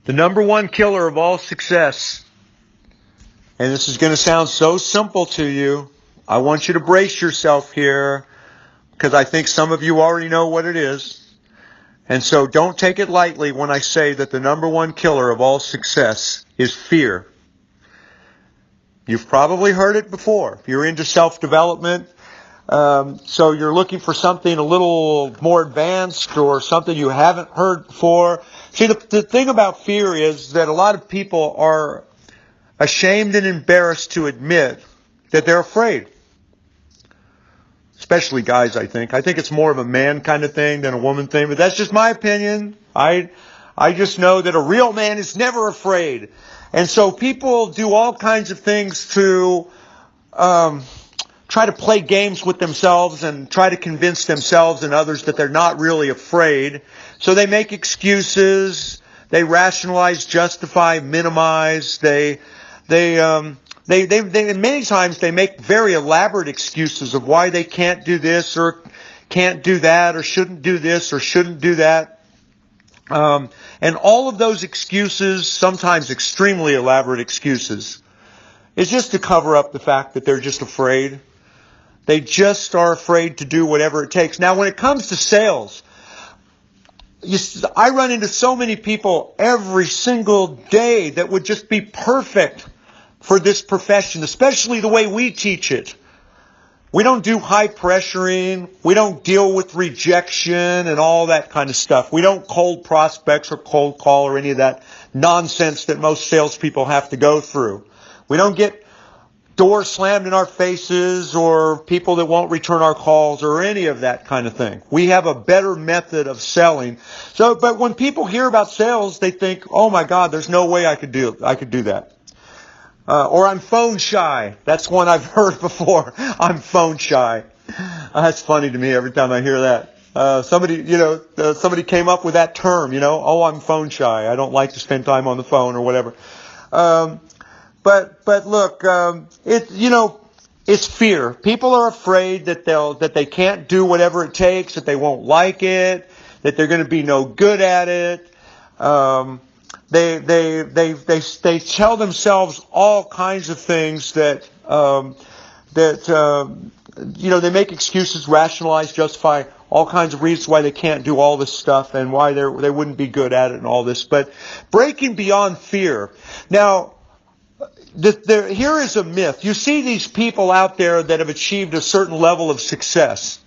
The number one killer of all success, and this is going to sound so simple to you. I want you to brace yourself here because I think some of you already know what it is. And so don't take it lightly when I say that the number one killer of all success is fear. You've probably heard it before. If you're into self-development, so you're looking for something a little more advanced or something you haven't heard before. See, the thing about fear is that a lot of people are ashamed and embarrassed to admit that they're afraid. Especially guys, I think. I think it's more of a man kind of thing than a woman thing, but that's just my opinion. I just know that a real man is never afraid. And so people do all kinds of things to try to play games with themselves and try to convince themselves and others that they're not really afraid. So they make excuses, they rationalize, justify, minimize, they many times they make very elaborate excuses of why they can't do this or can't do that or shouldn't do this or shouldn't do that. And all of those excuses, sometimes extremely elaborate excuses, is just to cover up the fact that they're just afraid. They just are afraid to do whatever it takes. Now, when it comes to sales, I run into so many people every single day that would just be perfect for this profession, especially the way we teach it. We don't do high pressuring. We don't deal with rejection and all that kind of stuff. We don't cold prospects or cold call or any of that nonsense that most salespeople have to go through. We don't get doors slammed in our faces or people that won't return our calls or any of that kind of thing. We have a better method of selling. But when people hear about sales, they think, "Oh my God, there's no way I could do that." Or I'm phone shy. That's one I've heard before. I'm phone shy. That's funny to me every time I hear that. Somebody came up with that term, "Oh, I'm phone shy. I don't like to spend time on the phone," or whatever. But look, it's fear. People are afraid that they can't do whatever it takes, that they won't like it, that they're going to be no good at it. They tell themselves all kinds of things that they make excuses, rationalize, justify all kinds of reasons why they can't do all this stuff and why they wouldn't be good at it and all this. But breaking beyond fear. Now, here is a myth. You see these people out there that have achieved a certain level of success.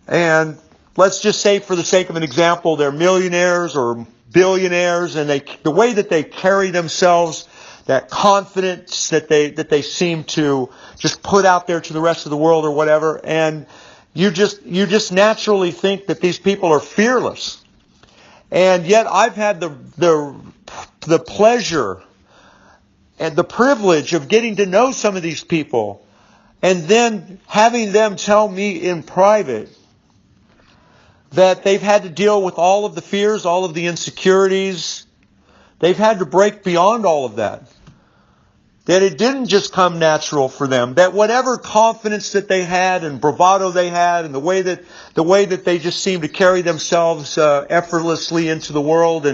And let's just say, for the sake of an example, they're millionaires or billionaires, and the way that they carry themselves, that confidence that they seem to just put out there to the rest of the world or whatever, and you just naturally think that these people are fearless. And yet I've had the pleasure and the privilege of getting to know some of these people and then having them tell me in private that they've had to deal with all of the fears, all of the insecurities. They've had to break beyond all of that. That it didn't just come natural for them. That whatever confidence that they had and bravado they had and the way that they just seemed to carry themselves effortlessly into the world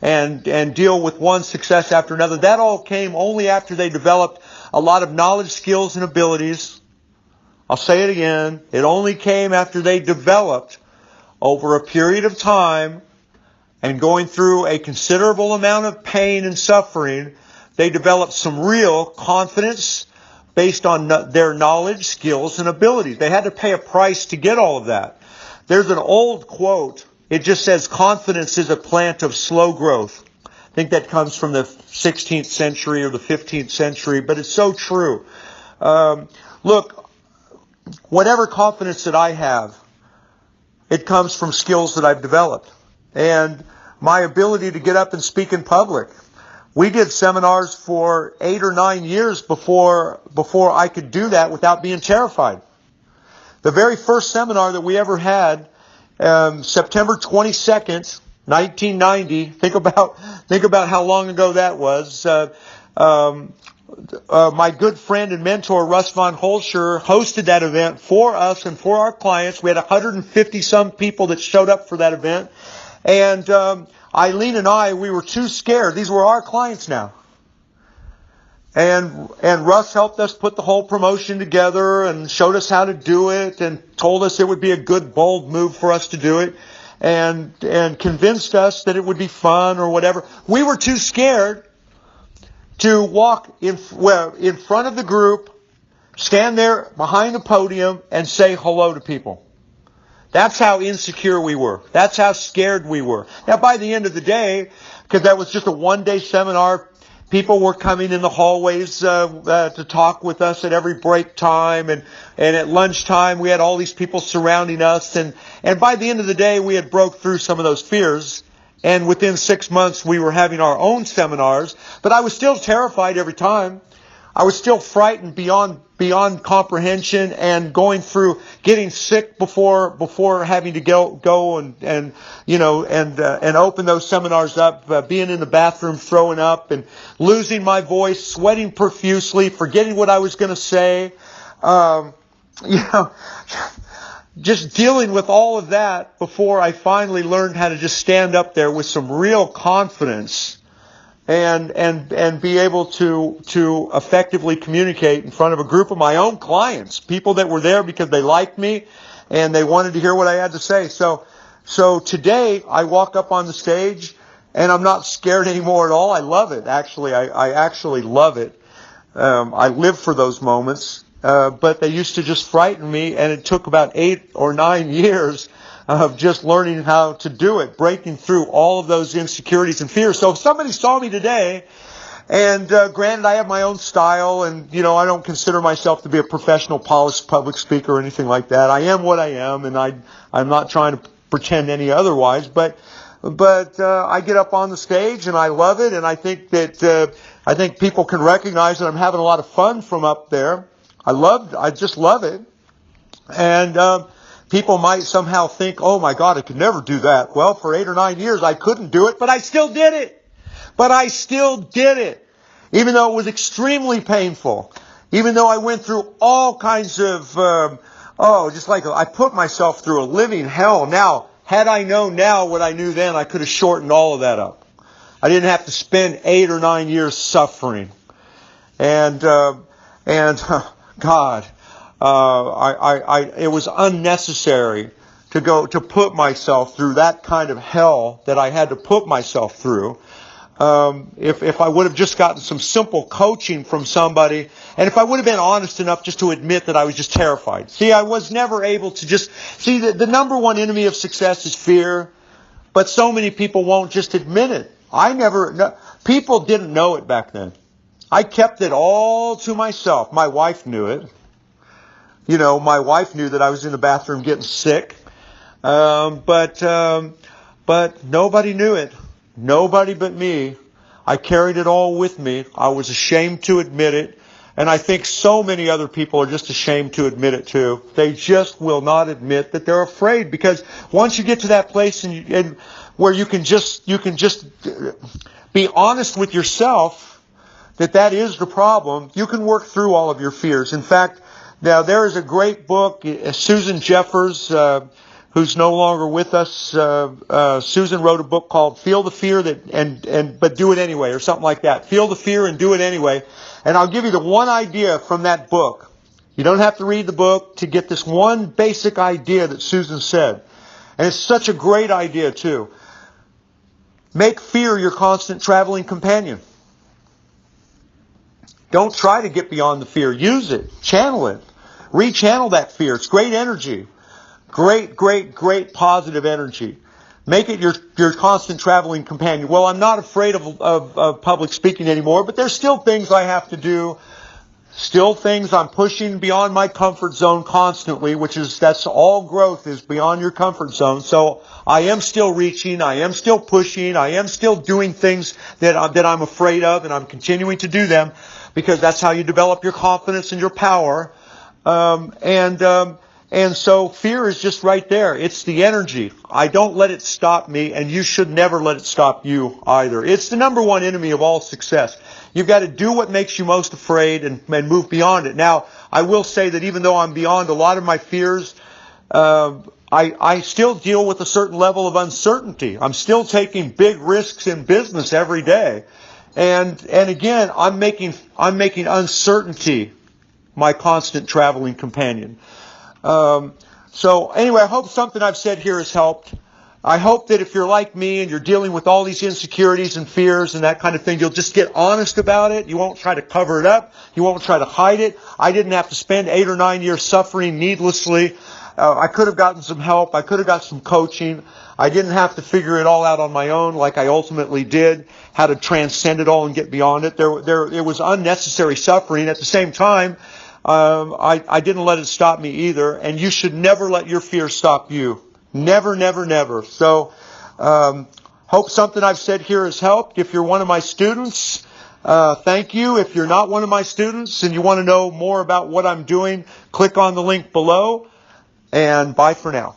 and deal with one success after another, that all came only after they developed a lot of knowledge, skills, and abilities. I'll say it again. It only came after they developed, over a period of time and going through a considerable amount of pain and suffering, they developed some real confidence based on their knowledge, skills, and abilities. They had to pay a price to get all of that. There's an old quote. It just says, "Confidence is a plant of slow growth." I think that comes from the 16th century or the 15th century, but it's so true. Look, whatever confidence that I have, it comes from skills that I've developed and my ability to get up and speak in public. We did seminars for 8 or 9 years before I could do that without being terrified. The very first seminar that we ever had, September 22nd, 1990. Think about how long ago that was. My good friend and mentor, Russ Von Holscher, hosted that event for us and for our clients. We had 150 some people that showed up for that event. And Eileen and I, we were too scared. These were our clients now. And Russ helped us put the whole promotion together and showed us how to do it and told us it would be a good, bold move for us to do it and convinced us that it would be fun or whatever. We were too scared to walk in front of the group, stand there behind the podium and say hello to people. That's how insecure we were. That's how scared we were. Now, by the end of the day, because that was just a one-day seminar, people were coming in the hallways to talk with us at every break time, and at lunchtime we had all these people surrounding us. And by the end of the day, we had broke through some of those fears. And within 6 months, we were having our own seminars. But I was still terrified every time. I was still frightened beyond comprehension, and going through getting sick before having to go and open those seminars up, being in the bathroom throwing up and losing my voice, sweating profusely, forgetting what I was going to say, just dealing with all of that before I finally learned how to just stand up there with some real confidence and be able to effectively communicate in front of a group of my own clients, people that were there because they liked me and they wanted to hear what I had to say. So today I walk up on the stage and I'm not scared anymore at all. I love it. Actually, I actually love it. I live for those moments. But they used to just frighten me, and it took about 8 or 9 years of just learning how to do it, breaking through all of those insecurities and fears. So if somebody saw me today, and granted I have my own style, and I don't consider myself to be a professional polished public speaker or anything like that. I am what I am, and I'm not trying to pretend any otherwise, but I get up on the stage and I love it, and I think people can recognize that I'm having a lot of fun from up there. I just love it. And people might somehow think, oh my God, I could never do that. Well, for 8 or 9 years I couldn't do it, but I still did it. Even though it was extremely painful. Even though I went through all kinds of, I put myself through a living hell. Now, had I known now what I knew then, I could have shortened all of that up. I didn't have to spend 8 or 9 years suffering. And God, it was unnecessary to put myself through that kind of hell that I had to put myself through. If I would have just gotten some simple coaching from somebody, and if I would have been honest enough just to admit that I was just terrified. See, I was never able to the number one enemy of success is fear, but so many people won't just admit it. People didn't know it back then. I kept it all to myself. My wife knew it. My wife knew that I was in the bathroom getting sick. But nobody knew it. Nobody but me. I carried it all with me. I was ashamed to admit it. And I think so many other people are just ashamed to admit it too. They just will not admit that they're afraid, because once you get to that place and where you can just be honest with yourself that is the problem, you can work through all of your fears. In fact, now there is a great book, Susan Jeffers, who's no longer with us. Susan wrote a book called Feel the Fear but Do It Anyway, or something like that. Feel the Fear and Do It Anyway. And I'll give you the one idea from that book. You don't have to read the book to get this one basic idea that Susan said. And it's such a great idea too. Make fear your constant traveling companion. Don't try to get beyond the fear. Use it. Channel it. Rechannel that fear. It's great energy. Great positive energy. Make it your constant traveling companion. Well, I'm not afraid of public speaking anymore, but there's still things I have to do. Still things I'm pushing beyond my comfort zone constantly, that's all growth is beyond your comfort zone. So I am still reaching, I am still pushing, I am still doing things that I'm afraid of, and I'm continuing to do them, because that's how you develop your confidence and your power. And so fear is just right there. It's the energy. I don't let it stop me, and you should never let it stop you either. It's the number one enemy of all success. You've got to do what makes you most afraid and move beyond it. Now, I will say that even though I'm beyond a lot of my fears, I still deal with a certain level of uncertainty. I'm still taking big risks in business every day. And again, I'm making uncertainty my constant traveling companion. So anyway, I hope something I've said here has helped. I hope that if you're like me and you're dealing with all these insecurities and fears and that kind of thing, you'll just get honest about it. You won't try to cover it up. You won't try to hide it. I didn't have to spend 8 or 9 years suffering needlessly. I could have gotten some help. I could have got some coaching. I didn't have to figure it all out on my own like I ultimately did, how to transcend it all and get beyond it. There was unnecessary suffering. At the same time, I didn't let it stop me either. And you should never let your fear stop you. Never, never, never. So, hope something I've said here has helped. If you're one of my students, thank you. If you're not one of my students and you want to know more about what I'm doing, click on the link below. And bye for now.